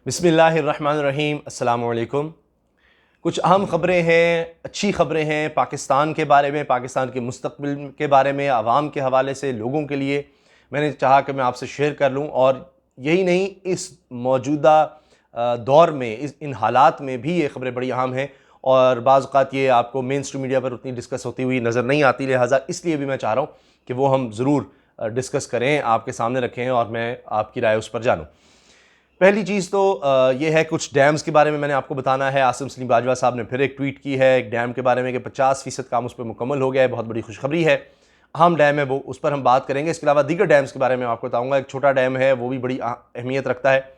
बिस्मिल्लाहिर्रहमानिर्रहीम, अस्सलाम वालेकुम। कुछ अहम ख़बरें हैं, अच्छी ख़बरें हैं पाकिस्तान के बारे में, पाकिस्तान के मुस्तक़बिल के बारे में, आवाम के हवाले से, लोगों के लिए मैंने चाहा कि मैं आपसे शेयर कर लूँ। और यही नहीं, इस मौजूदा दौर में, इन हालात में भी ये ख़बरें बड़ी अहम हैं और बाज़ औक़ात ये आपको मेन स्ट्रीम मीडिया पर उतनी डिस्कस होती हुई नज़र नहीं आती। लिहाजा इसलिए भी मैं चाह रहा हूँ कि वो हम ज़रूर डिस्कस करें, आपके सामने रखें और मैं आपकी राय उस पर जानूँ। पहली चीज़ तो ये है, कुछ डैम्स के बारे में मैंने आपको बताना है। आसिम सलीम बाजवा साहब ने फिर एक ट्वीट की है एक डैम के बारे में कि 50% काम उस पर मुकम्मल हो गया है। बहुत बड़ी खुशखबरी है। अहम डैम है वो, उस पर हम बात करेंगे। इसके अलावा दीगर डैम्स के बारे में आपको बताऊंगा। एक छोटा डैम है, वो भी बड़ी अहमियत रखता है।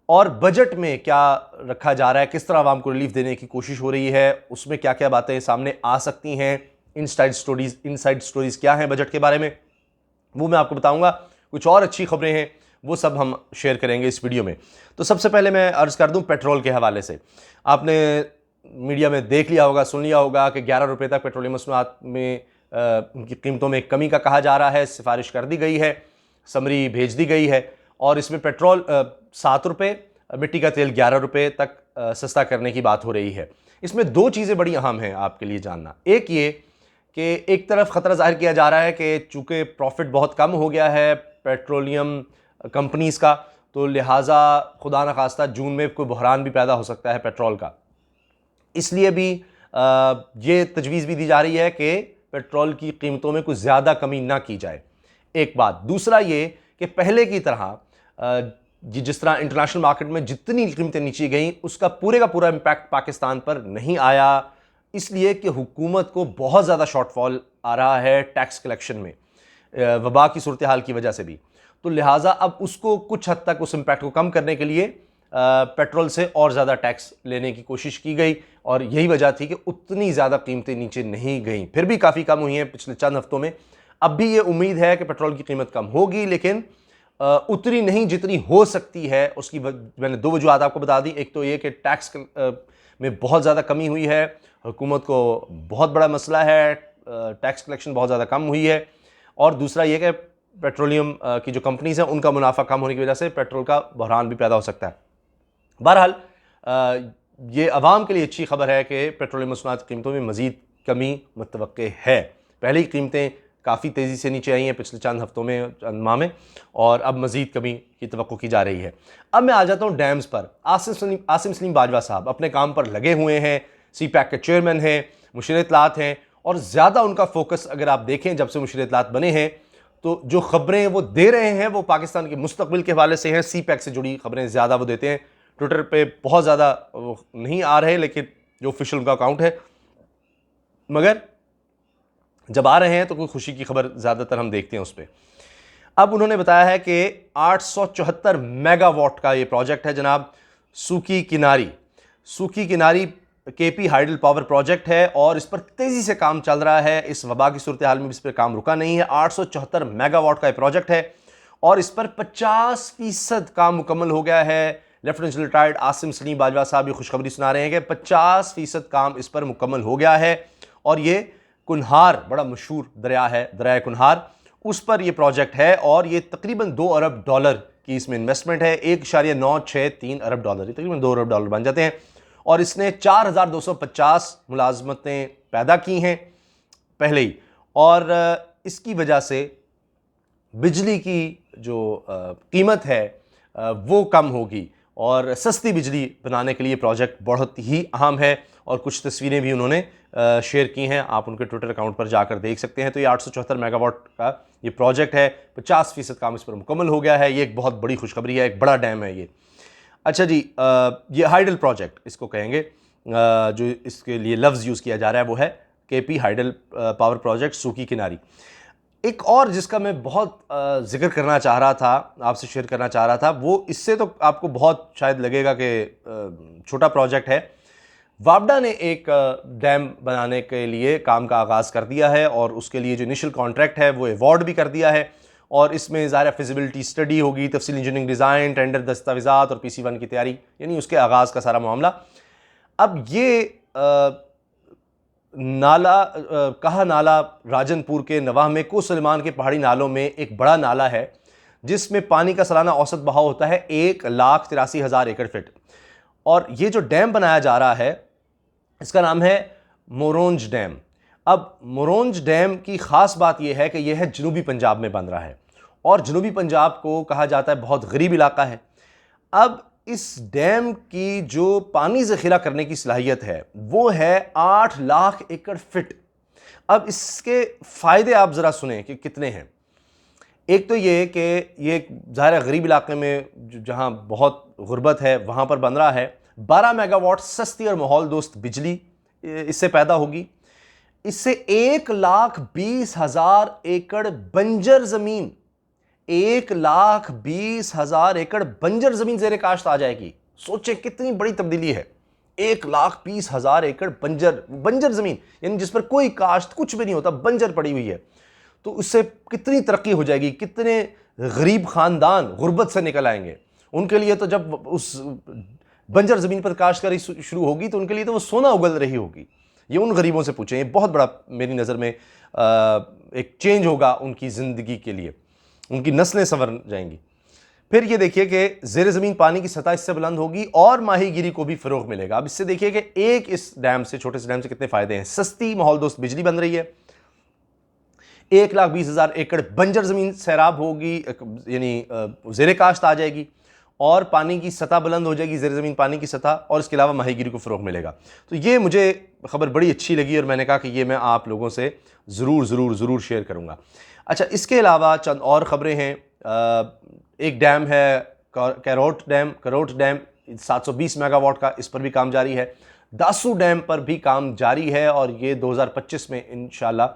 और बजट में क्या रखा जा रहा है, किस तरह आवाम को रिलीफ देने की कोशिश हो रही है, उसमें क्या क्या बातें सामने आ सकती हैं, इनसाइड स्टोरीज क्या हैं बजट के बारे में, वो मैं आपको बताऊंगा। कुछ और अच्छी खबरें हैं, वो सब हम शेयर करेंगे इस वीडियो में। तो सबसे पहले मैं अर्ज़ कर दूं, पेट्रोल के हवाले से आपने मीडिया में देख लिया होगा, सुन लिया होगा कि 11 रुपये तक पेट्रोलियम मसनूआत में उनकी कीमतों में कमी का कहा जा रहा है। सिफारिश कर दी गई है, समरी भेज दी गई है और इसमें पेट्रोल 7 रुपये, मिट्टी का तेल 11 रुपये तक सस्ता करने की बात हो रही है। इसमें दो चीज़ें बड़ी अहम हैं आपके लिए जानना। एक ये कि एक तरफ ख़तरा ज़ाहिर किया जा रहा है कि चूँकि प्रॉफिट बहुत कम हो गया है पेट्रोलियम कंपनीज़ का, तो लिहाजा खुदा न खास्ता जून में कोई बहरान भी पैदा हो सकता है पेट्रोल का। इसलिए भी ये तजवीज़ भी दी जा रही है कि पेट्रोल की कीमतों में कुछ ज़्यादा कमी ना की जाए। एक बात। दूसरा ये कि पहले की तरह जिस तरह इंटरनेशनल मार्केट में जितनी कीमतें नीचे गईं, उसका पूरे का पूरा इम्पैक्ट पाकिस्तान पर नहीं आया, इसलिए कि हुकूमत को बहुत ज़्यादा शॉर्टफॉल आ रहा है टैक्स कलेक्शन में, वबा की सूरत हाल की वजह से भी। तो लिहाजा अब उसको कुछ हद तक, उस इम्पैक्ट को कम करने के लिए पेट्रोल से और ज़्यादा टैक्स लेने की कोशिश की गई और यही वजह थी कि उतनी ज़्यादा कीमतें नीचे नहीं गईं। फिर भी काफ़ी कम हुई हैं पिछले चंद हफ्तों में। अब भी ये उम्मीद है कि पेट्रोल की कीमत कम होगी, लेकिन उतनी नहीं जितनी हो सकती है। उसकी मैंने दो वजूहत आपको बता दी। एक तो ये कि टैक्स में बहुत ज़्यादा कमी हुई है, हुकूमत को बहुत बड़ा मसला है, टैक्स कलेक्शन बहुत ज़्यादा कम हुई है। और दूसरा ये कि पेट्रोलियम की जो कंपनीज़ हैं, उनका मुनाफा कम होने की वजह से पेट्रोल का बहरान भी पैदा हो सकता है। बहरहाल ये अवाम के लिए अच्छी खबर है कि पेट्रोलियम मसनूआत की कीमतों में मज़ीद कमी मुतवक्के है। पहले ही कीमतें काफ़ी तेज़ी से नीचे आई हैं पिछले चंद हफ्तों में, चंद माह में, और अब मज़ीद कमी की तवक्को की जा रही है। अब मैं आ जाता हूँ डैम्स पर। आसिम सलीम बाजवा साहब अपने काम पर लगे हुए हैं, CPEC के चेयरमैन हैं, मुशीर इत्तलात हैं, और ज़्यादा उनका फोकस अगर आप देखें जब से मुशीर इत्तलात बने हैं, तो जो खबरें वो दे रहे हैं वो पाकिस्तान के मुस्तकबिल के हवाले से हैं। CPEC से जुड़ी खबरें ज़्यादा वो देते हैं। ट्विटर पे बहुत ज़्यादा नहीं आ रहे, लेकिन जो ऑफिशियल उनका अकाउंट है, मगर जब आ रहे हैं तो कोई खुशी की खबर ज़्यादातर हम देखते हैं उस पर। अब उन्होंने बताया है कि 874 मेगावाट का ये प्रोजेक्ट है जनाब, सूखी किनारी KP हाइडल पावर प्रोजेक्ट है और इस पर तेज़ी से काम चल रहा है। इस वबा की सूरत हाल में इस पर काम रुका नहीं है। 874 मेगावाट का ये प्रोजेक्ट है और इस पर 50% काम मुकम्मल हो गया है। Lieutenant general retired Asim Salim Bajwa साहब ये खुशखबरी सुना रहे हैं कि 50% काम इस पर मुकम्मल हो गया है। और ये कुन्हार, बड़ा मशहूर दरिया है, दरिया कुन्हार, उस पर यह प्रोजेक्ट है और ये तकरीबन $2 अरब की इसमें इन्वेस्टमेंट है। 1.963 अरब डॉलर, तकरीबन $2 अरब बन जाते हैं। और इसने 4250 मुलाजमतें पैदा की हैं पहले ही, और इसकी वजह से बिजली की जो कीमत है वो कम होगी और सस्ती बिजली बनाने के लिए प्रोजेक्ट बहुत ही अहम है। और कुछ तस्वीरें भी उन्होंने शेयर की हैं, आप उनके ट्विटर अकाउंट पर जाकर देख सकते हैं। तो ये 874 मेगावाट का ये प्रोजेक्ट है, 50% काम इस पर मुकम्मल हो गया है। ये एक बहुत बड़ी खुशखबरी है, एक बड़ा डैम है ये। अच्छा जी, ये हाइडल प्रोजेक्ट इसको कहेंगे, जो इसके लिए लफ्ज़ यूज़ किया जा रहा है वो है KP हाइडल पावर प्रोजेक्ट सूखी किनारी। एक और जिसका मैं बहुत जिक्र करना चाह रहा था, आपसे शेयर करना चाह रहा था, वो इससे तो आपको बहुत शायद लगेगा कि छोटा प्रोजेक्ट है। वापडा ने एक डैम बनाने के लिए काम का आगाज़ कर दिया है और उसके लिए जो इनिशियल कॉन्ट्रैक्ट है वो अवार्ड भी कर दिया है। और इसमें ज़ाहिर फिजिबिलिटी स्टडी होगी, तफसीली इंजीनियरिंग डिज़ाइन, टेंडर दस्तावेज़ात और PC1 की तैयारी, यानी उसके आगाज़ का सारा मामला। अब ये कहा नाला राजनपुर के नवाह में को सलमान के पहाड़ी नालों में एक बड़ा नाला है जिसमें पानी का सालाना औसत बहाव होता है 1,83,000 एकड़ फीट। और ये जो डैम बनाया जा रहा है इसका नाम है मोरोंज डैम। अब मोरोंज डैम की खास बात यह है कि यह है जनूबी पंजाब में बन रहा है, और जनूबी पंजाब को कहा जाता है बहुत गरीब इलाका है। अब इस डैम की जो पानी ज़ख़ीरा करने की सलाहियत है वो है 8 लाख एकड़ फिट। अब इसके फ़ायदे आप ज़रा सुने कि कितने हैं। एक तो ये कि ये ज़ाहिर है गरीब इलाके में जहाँ बहुत गुर्बत है वहाँ पर बन रहा है। 12 मेगावाट सस्ती और माहौल दोस्त बिजली इससे पैदा होगी। इससे 1,20,000 एकड़ बंजर ज़मीन, 1,20,000 एकड़ बंजर ज़मीन ज़ेरे काश्त आ जाएगी। सोचें कितनी बड़ी तब्दीली है। 1,20,000 एकड़ बंजर ज़मीन, यानी जिस पर कोई काश्त कुछ भी नहीं होता, बंजर पड़ी हुई है। तो उससे कितनी तरक्की हो जाएगी, कितने गरीब ख़ानदान गुर्बत से निकल आएंगे। उनके लिए तो जब उस बंजर ज़मीन पर काश्तकारी शुरू होगी तो उनके लिए तो वो सोना उगल रही होगी। ये उन गरीबों से पूछें, ये बहुत बड़ा मेरी नज़र में एक चेंज होगा उनकी ज़िंदगी के लिए, उनकी नस्लें संवर जाएंगी। फिर ये देखिए कि ज़ेरे ज़मीन पानी की सतह इससे बुलंद होगी और माहीगिरी को भी फ़रोग़ मिलेगा। अब इससे देखिए कि एक इस डैम से, छोटे से डैम से कितने फ़ायदे हैं। सस्ती माहौल दोस्त बिजली बन रही है, 1,20,000 एकड़ बंजर ज़मीन सैराब होगी, यानी ज़ेरे काश्त आ जाएगी, और पानी की सतह बुलंद हो जाएगी, ज़ेरे ज़मीन पानी की सतह, और इसके अलावा माहीगिरी को फ़रोग़ मिलेगा। तो ये मुझे ख़बर बड़ी अच्छी लगी और मैंने कहा कि ये मैं आप लोगों से ज़रूर शेयर करूँगा। अच्छा, इसके अलावा चंद और ख़बरें हैं। एक डैम है करोट डैम 720 मेगावाट का, इस पर भी काम जारी है। दासू डैम पर भी काम जारी है और ये 2025 में इंशाल्लाह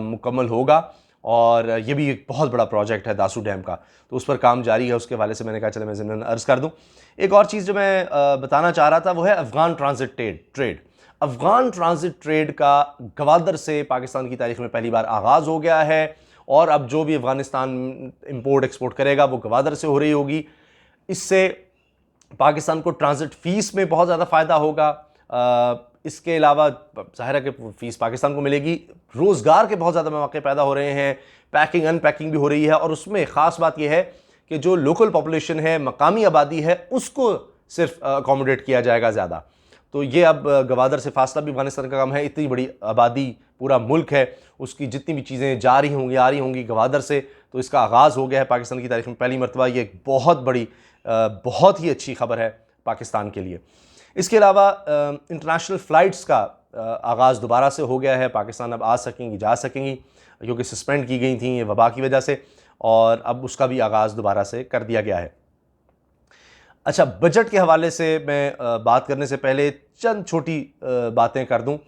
मुकम्मल होगा, और ये भी एक बहुत बड़ा प्रोजेक्ट है दासू डैम का, तो उस पर काम जारी है। उसके हवाले से मैंने कहा चले मैं ज़मीन अर्ज़ कर दूं। एक और चीज़ जो मैं बताना चाह रहा था वो है Afghan transit trade. Afghan transit trade का गवादर से पाकिस्तान की तारीख़ में पहली बार आगाज़ हो गया है, और अब जो भी अफ़गानिस्तान इंपोर्ट एक्सपोर्ट करेगा वो गवादर से हो रही होगी। इससे पाकिस्तान को ट्रांजिट फ़ीस में बहुत ज़्यादा फ़ायदा होगा। इसके अलावा ज़ाहिर है कि फ़ीस पाकिस्तान को मिलेगी, रोज़गार के बहुत ज़्यादा मौके पैदा हो रहे हैं, पैकिंग अनपैकिंग भी हो रही है, और उसमें ख़ास बात यह है कि जो लोकल पॉपुलेशन है, मकामी आबादी है, उसको सिर्फ अकोमोडेट किया जाएगा ज़्यादा। तो ये अब गवादर से फासला भी अफगानिस्तान का कम है। इतनी बड़ी आबादी, पूरा मुल्क है, उसकी जितनी भी चीज़ें जा रही होंगी, आ रही होंगी गवादर से, तो इसका आगाज़ हो गया है पाकिस्तान की तारीख़ में पहली मरतबा। ये एक बहुत बड़ी, बहुत ही अच्छी खबर है पाकिस्तान के लिए। इसके अलावा इंटरनेशनल फ़्लाइट्स का आगाज़ दोबारा से हो गया है। पाकिस्तान अब आ सकेंगी, जा सकेंगी, क्योंकि सस्पेंड की गई थी ये वबा की वजह से, और अब उसका भी आगाज़ दोबारा से कर दिया गया है। अच्छा, बजट के हवाले से मैं बात करने से पहले चंद छोटी बातें कर दूं।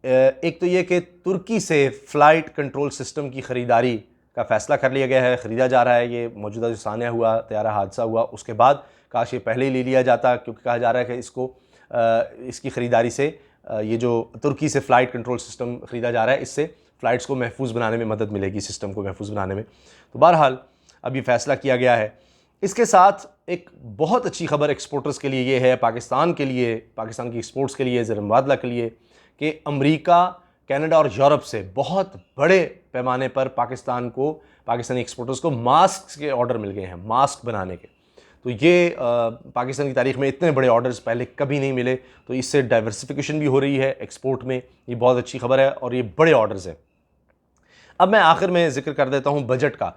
एक तो ये कि तुर्की से फ़्लाइट कंट्रोल सिस्टम की ख़रीदारी का फ़ैसला कर लिया गया है, ख़रीदा जा रहा है। ये मौजूदा जो सानिया हुआ, तैयारा हादसा हुआ, उसके बाद काश ये पहले ही ले लिया जाता, क्योंकि कहा जा रहा है कि इसकी ख़रीदारी से ये जो तुर्की से फ़्लाइट कंट्रोल सिस्टम ख़रीदा जा रहा है, इससे फ़्लाइट्स को महफूज बनाने में मदद मिलेगी, सिस्टम को महफूज बनाने में। तो बहरहाल अब ये फ़ैसला किया गया है। इसके साथ एक बहुत अच्छी खबर एक्सपोर्टर्स के लिए ये है, पाकिस्तान के लिए, पाकिस्तान की एक्सपोर्ट्स के लिए, ज़र मुबादला के लिए, कि अमेरिका, कनाडा और यूरोप से बहुत बड़े पैमाने पर पाकिस्तानी एक्सपोर्टर्स को मास्क के ऑर्डर मिल गए हैं, मास्क बनाने के। तो ये पाकिस्तान की तारीख़ में इतने बड़े ऑर्डर्स पहले कभी नहीं मिले, तो इससे डाइवर्सिफिकेशन भी हो रही है एक्सपोर्ट में। ये बहुत अच्छी खबर है और ये बड़े ऑर्डर्स हैं। अब मैं आखिर में ज़िक्र कर देता हूँ बजट का।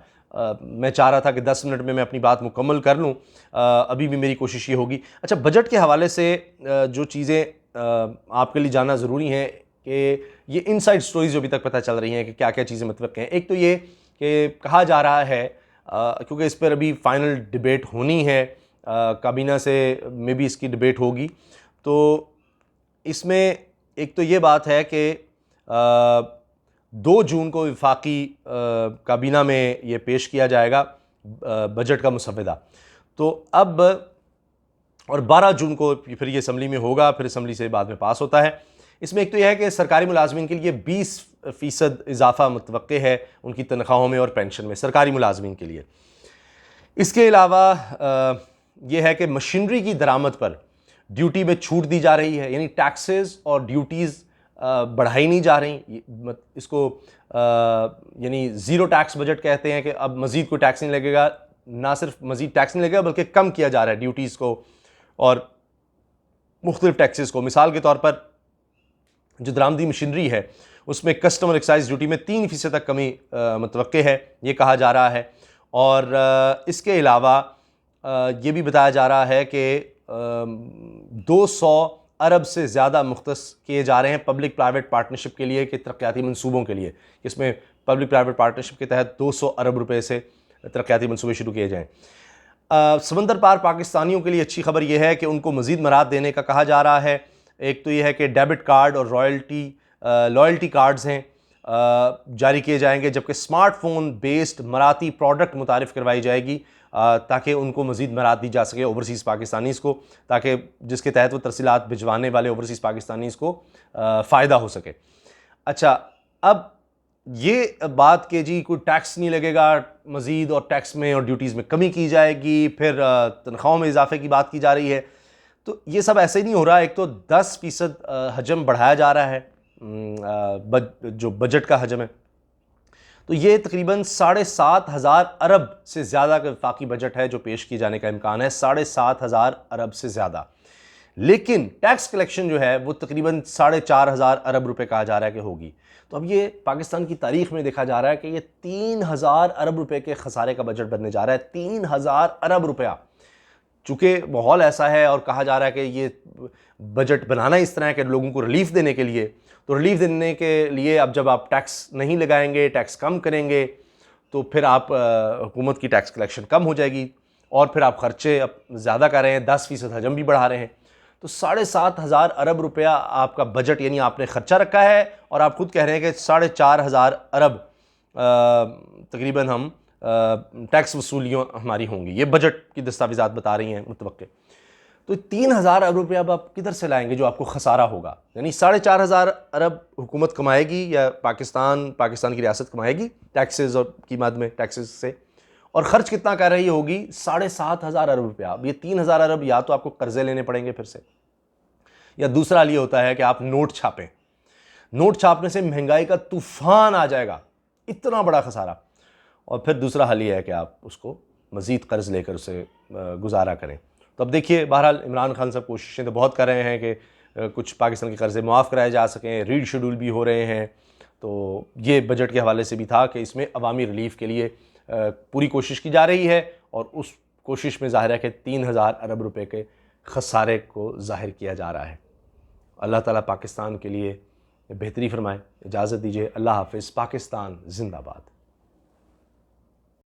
मैं चाह रहा था कि 10 मिनट में मैं अपनी बात मुकम्मल कर लूँ, अभी भी मेरी कोशिश ये होगी। अच्छा, बजट के हवाले से जो चीज़ें आपके लिए जानना ज़रूरी हैं कि ये इनसाइड स्टोरीज जो अभी तक पता चल रही हैं कि क्या क्या चीज़ें मुतवक्किल हैं। एक तो ये कि कहा जा रहा है, क्योंकि इस पर अभी फ़ाइनल डिबेट होनी है, काबीना से में भी इसकी डिबेट होगी, तो इसमें एक तो ये बात है कि 2 जून को वफाकी काबीना में ये पेश किया जाएगा बजट का मुसव्वदा। तो अब और 12 जून को फिर ये असम्बली में होगा, फिर असम्बली से बाद में पास होता है। इसमें एक तो यह है कि सरकारी मुलाजमीन के लिए 20% इजाफा मुतवक्के है उनकी तनख्वाहों में और पेंशन में, सरकारी मुलाजमीन के लिए। इसके अलावा यह है कि मशीनरी की दरामद पर ड्यूटी में छूट दी जा रही है, यानी टैक्सेस और ड्यूटीज़ बढ़ाई नहीं जा रही। इसको यानी ज़ीरो टैक्स बजट कहते हैं कि अब मज़ीद कोई टैक्स नहीं लगेगा, ना सिर्फ मज़ीद टैक्स नहीं लगेगा बल्कि कम किया जा रहा है ड्यूटीज़ को और मुख्तलिफ टैक्सेस को। मिसाल के तौर पर जो दरामदी मशीनरी है उसमें कस्टमर एक्साइज ड्यूटी में 3% तक कमी मुतवक्के है, ये कहा जा रहा है। और इसके अलावा ये भी बताया जा रहा है कि 200 अरब से ज़्यादा मुख्तस किए जा रहे हैं पब्लिक प्राइवेट पार्टनरशिप के लिए, कि तरक्याती मनसूबों के लिए। इसमें पब्लिक प्राइवेट पार्टनरशिप के तहत 200 अरब रुपए से तरक्याती मनसूबे शुरू किए जाएँ। समंदर पार पाकिस्तानियों के लिए अच्छी खबर यह है कि उनको मज़ीद मराद देने का कहा जा रहा है। एक तो यह है कि डेबिट कार्ड और लॉयल्टी कार्ड्स हैं जारी किए जाएंगे, जबकि स्मार्टफोन बेस्ड मराती प्रोडक्ट मुतारिफ़ करवाई जाएगी ताकि उनको मज़ीद मराद दी जा सके ओवरसीज़ पाकिस्तानीज़ को, ताकि जिसके तहत वो तरसीलात भिजवाने वाले ओवरसीज़ पाकिस्तानीज़ को फ़ायदा हो सके। अच्छा, अब ये बात कि जी कोई टैक्स नहीं लगेगा मज़ीद और टैक्स में और ड्यूटीज़ में कमी की जाएगी, फिर तनख्वाहों में इजाफे की बात की जा रही है, तो ये सब ऐसे ही नहीं हो रहा। एक तो 10% हजम बढ़ाया जा रहा है, जो बजट का हजम है, तो ये तकरीबन 7,500 अरब से ज़्यादा का वफाकी बजट है जो पेश किए जाने का इम्कान है, 7,500 अरब से ज़्यादा। लेकिन टैक्स कलेक्शन जो है वो तकरीबन 4,500 अरब रुपए कहा जा रहा है कि होगी। तो अब ये पाकिस्तान की तारीख में देखा जा रहा है कि ये 3,000 अरब रुपए के खसारे का बजट बनने जा रहा है, 3,000 अरब रुपया। चूँकि माहौल ऐसा है और कहा जा रहा है कि ये बजट बनाना इस तरह है कि लोगों को रिलीफ देने के लिए, तो रिलीफ देने के लिए अब जब आप टैक्स नहीं लगाएंगे, टैक्स कम करेंगे, तो फिर आप हुकूमत की टैक्स कलेक्शन कम हो जाएगी और फिर आप खर्चे अब ज़्यादा कर रहे हैं, 10% हजम भी बढ़ा रहे हैं। तो 7,500 अरब रुपया आपका बजट, यानी आपने खर्चा रखा है और आप खुद कह रहे हैं कि 4,500 अरब तकरीबन हम टैक्स वसूलियों हमारी होंगी। ये बजट की दस्तावेज़ात बता रही हैं मुतवक्के। तो 3,000 अरब रुपया अब आप किधर से लाएंगे जो आपको खसारा होगा? यानी 4,500 अरब हुकूमत कमाएगी या पाकिस्तान की रियासत कमाएगी टैक्सेस और की मद में टैक्सेस से, और ख़र्च कितना कर रही होगी? 7,500 अरब रुपया। अब ये 3,000 अरब या तो आपको कर्जे लेने पड़ेंगे फिर से, या दूसरा हाल ये होता है कि आप नोट छापें। नोट छापने से महंगाई का तूफान आ जाएगा, इतना बड़ा खसारा। और फिर दूसरा हल ये है कि आप उसको मज़ीद कर्ज लेकर उसे गुजारा करें। तो अब देखिए, बहरहाल इमरान खान साहब कोशिशें तो बहुत कर रहे हैं कि कुछ पाकिस्तान के कर्ज़े मुआफ़ कराए जा सकें, रीड शेड्यूल भी हो रहे हैं। तो ये बजट के हवाले से भी था कि इसमें अवामी रिलीफ़ के लिए पूरी कोशिश की जा रही है, और उस कोशिश में ज़ाहिर है कि 3,000 अरब रुपए के खसारे को ज़ाहिर किया जा रहा है। अल्लाह ताला पाकिस्तान के लिए बेहतरी फरमाए। इजाज़त दीजिए, अल्लाह हाफ़िज़। पाकिस्तान ज़िंदाबाद।